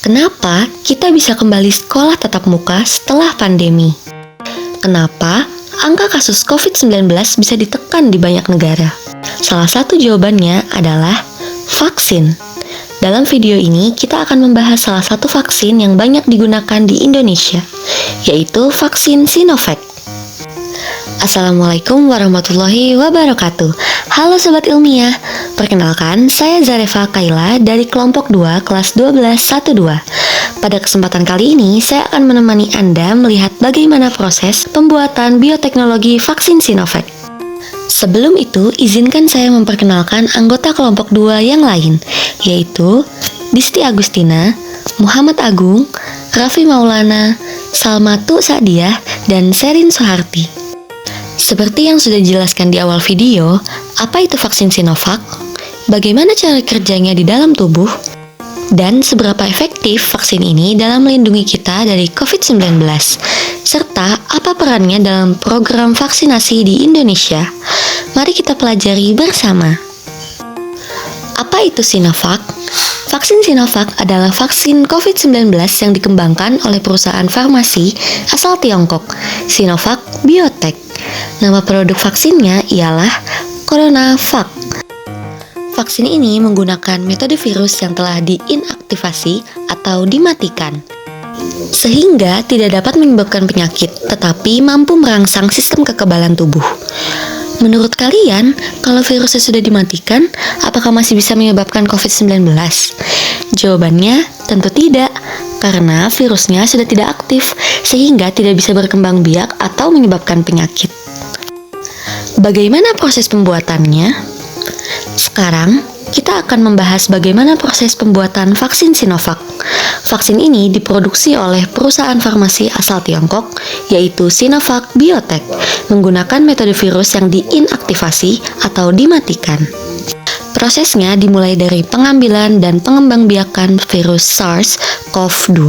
Kenapa kita bisa kembali sekolah tatap muka setelah pandemi? Kenapa angka kasus COVID-19 bisa ditekan di banyak negara? Salah satu jawabannya adalah vaksin. Dalam video ini, kita akan membahas salah satu vaksin yang banyak digunakan di Indonesia, yaitu vaksin Sinovac. Assalamualaikum warahmatullahi wabarakatuh. Halo Sobat Ilmiah, perkenalkan saya Zarefa Kaila dari kelompok 2 kelas 1212. Pada kesempatan kali ini, saya akan menemani Anda melihat bagaimana proses pembuatan bioteknologi vaksin Sinovac. Sebelum itu, izinkan saya memperkenalkan anggota kelompok 2 yang lain, yaitu Disti Agustina, Muhammad Agung, Raffi Maulana, Salmatu Sa'diah, dan Sherin Soeharti. Seperti yang sudah dijelaskan di awal video, apa itu vaksin Sinovac? Bagaimana cara kerjanya di dalam tubuh? Dan seberapa efektif vaksin ini dalam melindungi kita dari COVID-19? Serta apa perannya dalam program vaksinasi di Indonesia? Mari kita pelajari bersama. Apa itu Sinovac? Vaksin Sinovac adalah vaksin COVID-19 yang dikembangkan oleh perusahaan farmasi asal Tiongkok, Sinovac Biotech. Nama produk vaksinnya ialah CoronaVac. Vaksin ini menggunakan metode virus yang telah diinaktivasi atau dimatikan, sehingga tidak dapat menyebabkan penyakit, tetapi mampu merangsang sistem kekebalan tubuh. Menurut kalian, kalau virusnya sudah dimatikan, apakah masih bisa menyebabkan COVID-19? Jawabannya tentu tidak, karena virusnya sudah tidak aktif, sehingga tidak bisa berkembang biak atau menyebabkan penyakit. Bagaimana proses pembuatannya? Sekarang, kita akan membahas bagaimana proses pembuatan vaksin Sinovac. Vaksin ini diproduksi oleh perusahaan farmasi asal Tiongkok, yaitu Sinovac Biotech, menggunakan metode virus yang diinaktivasi atau dimatikan. Prosesnya dimulai dari pengambilan dan pengembangbiakan virus SARS-CoV-2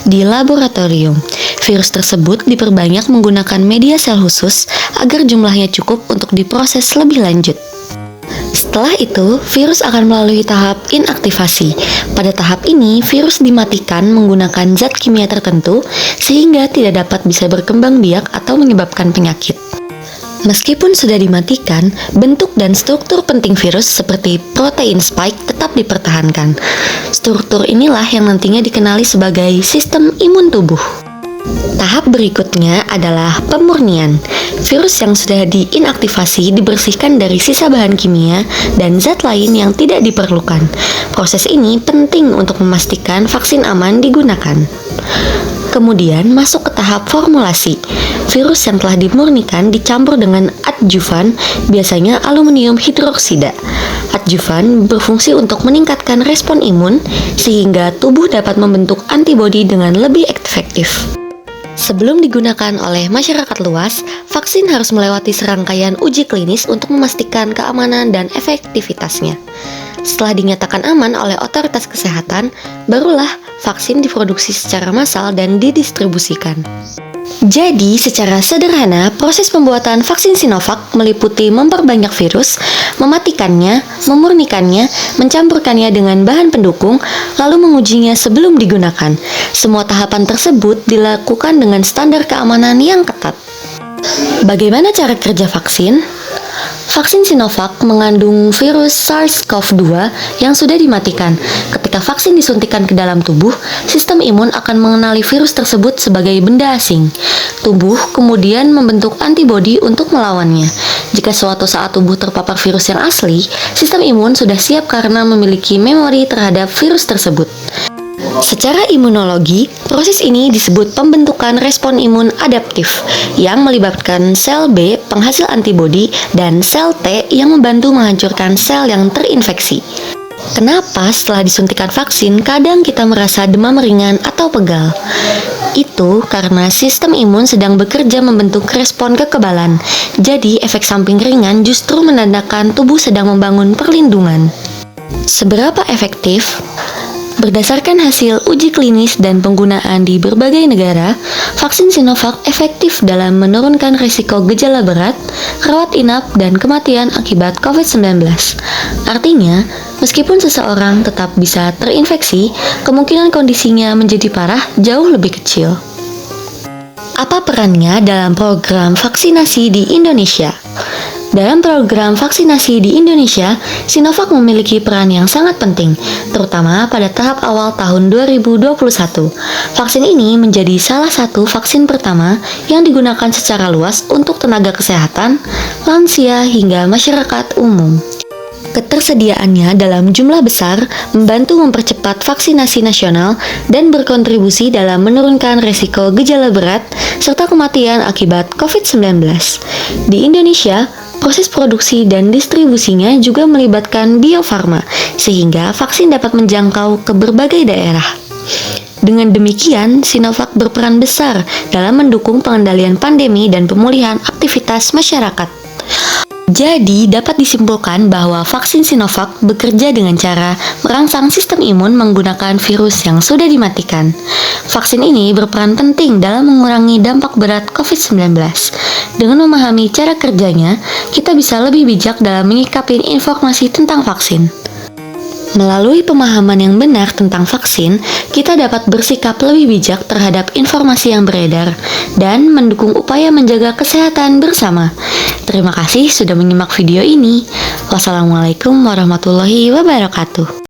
di laboratorium. Virus tersebut diperbanyak menggunakan media sel khusus agar jumlahnya cukup untuk diproses lebih lanjut. Setelah itu, virus akan melalui tahap inaktivasi. Pada tahap ini, virus dimatikan menggunakan zat kimia tertentu sehingga tidak dapat bisa berkembang biak atau menyebabkan penyakit. Meskipun sudah dimatikan, bentuk dan struktur penting virus seperti protein spike tetap dipertahankan. Struktur inilah yang nantinya dikenali sebagai sistem imun tubuh. Tahap berikutnya adalah pemurnian. Virus yang sudah diinaktivasi dibersihkan dari sisa bahan kimia dan zat lain yang tidak diperlukan. Proses ini penting untuk memastikan vaksin aman digunakan. Kemudian masuk ke tahap formulasi. Virus yang telah dimurnikan dicampur dengan adjuvan, biasanya aluminium hidroksida. Adjuvan berfungsi untuk meningkatkan respon imun sehingga tubuh dapat membentuk antibodi dengan lebih efektif. Sebelum digunakan oleh masyarakat luas, vaksin harus melewati serangkaian uji klinis untuk memastikan keamanan dan efektivitasnya. Setelah dinyatakan aman oleh otoritas kesehatan, barulah vaksin diproduksi secara massal dan didistribusikan. Jadi, secara sederhana, proses pembuatan vaksin Sinovac meliputi memperbanyak virus, mematikannya, memurnikannya, mencampurkannya dengan bahan pendukung, lalu mengujinya sebelum digunakan. Semua tahapan tersebut dilakukan dengan standar keamanan yang ketat. Bagaimana cara kerja vaksin? Vaksin Sinovac mengandung virus SARS-CoV-2 yang sudah dimatikan. Ketika vaksin disuntikan ke dalam tubuh, sistem imun akan mengenali virus tersebut sebagai benda asing. Tubuh kemudian membentuk antibodi untuk melawannya. Jika suatu saat tubuh terpapar virus yang asli, sistem imun sudah siap karena memiliki memori terhadap virus tersebut. Secara imunologi, proses ini disebut pembentukan respon imun adaptif yang melibatkan sel B penghasil antibodi dan sel T yang membantu menghancurkan sel yang terinfeksi. Kenapa setelah disuntikan vaksin kadang kita merasa demam ringan atau pegal? Itu karena sistem imun sedang bekerja membentuk respon kekebalan. Jadi efek samping ringan justru menandakan tubuh sedang membangun perlindungan. Seberapa efektif? Berdasarkan hasil uji klinis dan penggunaan di berbagai negara, vaksin Sinovac efektif dalam menurunkan risiko gejala berat, rawat inap, dan kematian akibat COVID-19. Artinya, meskipun seseorang tetap bisa terinfeksi, kemungkinan kondisinya menjadi parah jauh lebih kecil. Apa perannya dalam program vaksinasi di Indonesia? Dalam program vaksinasi di Indonesia, Sinovac memiliki peran yang sangat penting, terutama pada tahap awal tahun 2021. Vaksin ini menjadi salah satu vaksin pertama yang digunakan secara luas untuk tenaga kesehatan, lansia, hingga masyarakat umum. Ketersediaannya dalam jumlah besar membantu mempercepat vaksinasi nasional dan berkontribusi dalam menurunkan risiko gejala berat serta kematian akibat COVID-19. Di Indonesia, proses produksi dan distribusinya juga melibatkan Bio Farma, sehingga vaksin dapat menjangkau ke berbagai daerah. Dengan demikian, Sinovac berperan besar dalam mendukung pengendalian pandemi dan pemulihan aktivitas masyarakat. Jadi, dapat disimpulkan bahwa vaksin Sinovac bekerja dengan cara merangsang sistem imun menggunakan virus yang sudah dimatikan. Vaksin ini berperan penting dalam mengurangi dampak berat COVID-19. Dengan memahami cara kerjanya, kita bisa lebih bijak dalam menyikapi informasi tentang vaksin. Melalui pemahaman yang benar tentang vaksin, kita dapat bersikap lebih bijak terhadap informasi yang beredar dan mendukung upaya menjaga kesehatan bersama. Terima kasih sudah menyimak video ini. Wassalamualaikum warahmatullahi wabarakatuh.